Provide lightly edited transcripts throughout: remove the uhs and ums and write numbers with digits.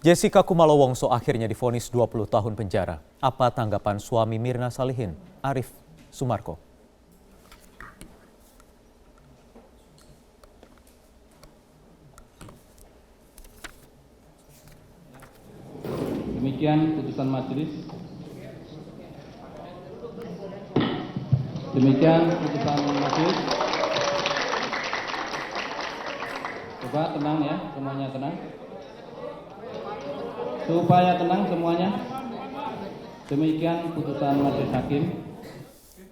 Jessica Kumalo Wongso akhirnya divonis 20 tahun penjara. Apa tanggapan suami Mirna Salihin, Arif Sumarko? Demikian putusan majelis. Demikian putusan majelis. Coba tenang ya, semuanya tenang. Supaya tenang semuanya. Demikian putusan majelis hakim.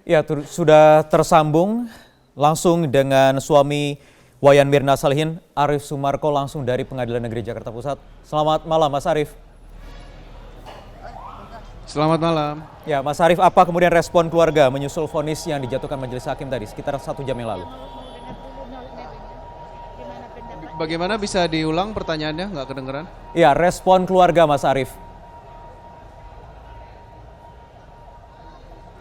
Ya, sudah tersambung langsung dengan suami Wayan Mirna Salihin, Arif Sumarko, langsung dari Pengadilan Negeri Jakarta Pusat. Selamat malam, Mas Arif. Selamat malam. Ya, Mas Arif, apa kemudian respon keluarga menyusul vonis yang dijatuhkan majelis hakim tadi sekitar 1 jam yang lalu? Bagaimana bisa diulang pertanyaannya? Nggak kedengeran? Ya, respon keluarga Mas Arif.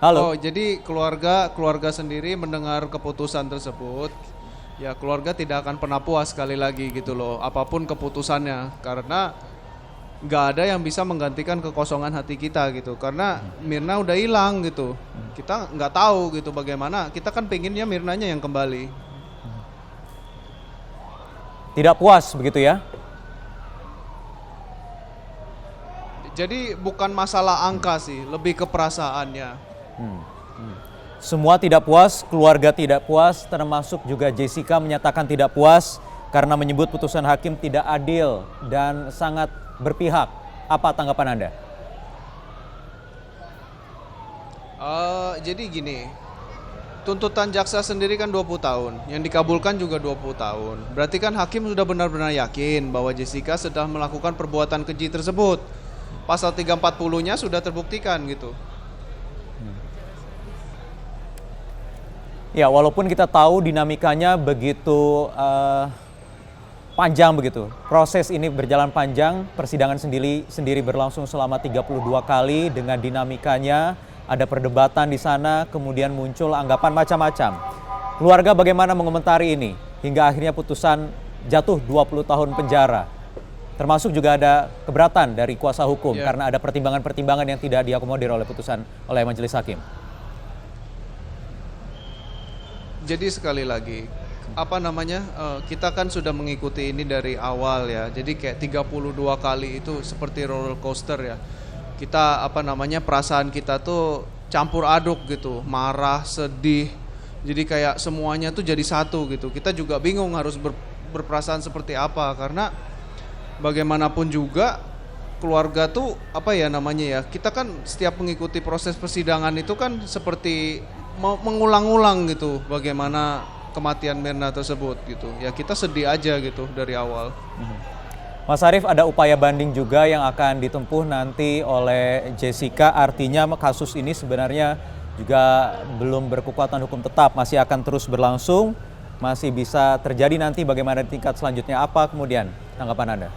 Halo. Oh, jadi keluarga sendiri mendengar keputusan tersebut, ya keluarga tidak akan pernah puas sekali lagi gitu loh, apapun keputusannya, karena nggak ada yang bisa menggantikan kekosongan hati kita gitu, karena Mirna udah hilang gitu, kita nggak tahu gitu bagaimana, kita kan pengennya Mirnanya yang kembali. Tidak puas begitu ya? Jadi bukan masalah angka sih, lebih ke perasaannya. Semua tidak puas, keluarga tidak puas, termasuk juga Jessica menyatakan tidak puas karena menyebut putusan hakim tidak adil dan sangat berpihak. Apa tanggapan Anda? Jadi gini, tuntutan jaksa sendiri kan 20 tahun, yang dikabulkan juga 20 tahun. Berarti kan hakim sudah benar-benar yakin bahwa Jessica sudah melakukan perbuatan keji tersebut. Pasal 340-nya sudah terbuktikan gitu. Ya, walaupun kita tahu dinamikanya begitu panjang begitu. Proses ini berjalan panjang, persidangan sendiri berlangsung selama 32 kali dengan dinamikanya, ada perdebatan di sana, kemudian muncul anggapan macam-macam. Keluarga bagaimana mengomentari ini hingga akhirnya putusan jatuh 20 tahun penjara. Termasuk juga ada keberatan dari kuasa hukum karena ada pertimbangan-pertimbangan yang tidak diakomodir oleh putusan oleh majelis hakim. Jadi sekali lagi, kita kan sudah mengikuti ini dari awal ya. Jadi kayak 32 kali itu seperti roller coaster ya. Kita perasaan kita tuh campur aduk gitu, marah, sedih. Jadi kayak semuanya tuh jadi satu gitu. Kita juga bingung harus berperasaan seperti apa, karena bagaimanapun juga keluarga tuh kita kan setiap mengikuti proses persidangan itu kan seperti mengulang-ulang gitu bagaimana kematian Mirna tersebut gitu. Ya kita sedih aja gitu dari awal. Mas Arif, ada upaya banding juga yang akan ditempuh nanti oleh Jessica, artinya kasus ini sebenarnya juga belum berkekuatan hukum tetap, masih akan terus berlangsung, masih bisa terjadi nanti bagaimana di tingkat selanjutnya. Apa kemudian tanggapan Anda?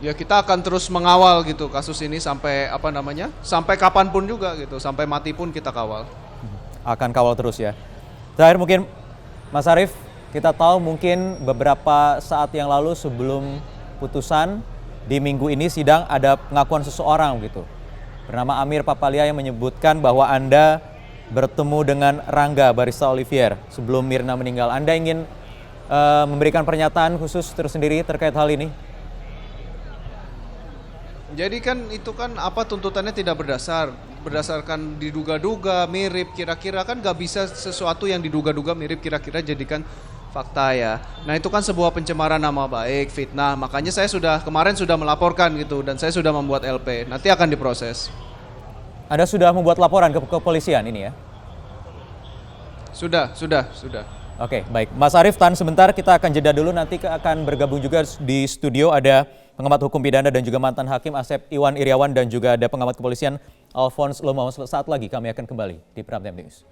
Ya kita akan terus mengawal gitu kasus ini sampai sampai kapanpun juga gitu, sampai mati pun kita kawal. Akan kawal terus ya. Terakhir mungkin Mas Arif, kita tahu mungkin beberapa saat yang lalu sebelum putusan di minggu ini sidang ada pengakuan seseorang gitu, bernama Amir Papalia yang menyebutkan bahwa Anda bertemu dengan Rangga Barista Olivier sebelum Mirna meninggal. Anda ingin memberikan pernyataan khusus tersendiri terkait hal ini? Jadi kan itu kan tuntutannya tidak berdasarkan diduga-duga mirip kira-kira, kan gak bisa sesuatu yang diduga-duga mirip kira-kira jadikan fakta ya. Nah itu kan sebuah pencemaran nama baik, fitnah, makanya saya kemarin sudah melaporkan gitu dan saya sudah membuat LP, nanti akan diproses. Anda sudah membuat laporan ke kepolisian ini ya? Sudah. Oke, baik. Mas Arif, tahan sebentar, kita akan jeda dulu, nanti akan bergabung juga di studio ada pengamat hukum pidana dan juga mantan hakim Asep Iwan Iriawan dan juga ada pengamat kepolisian Alphonse Lomao. Saat lagi kami akan kembali di Prime Time News.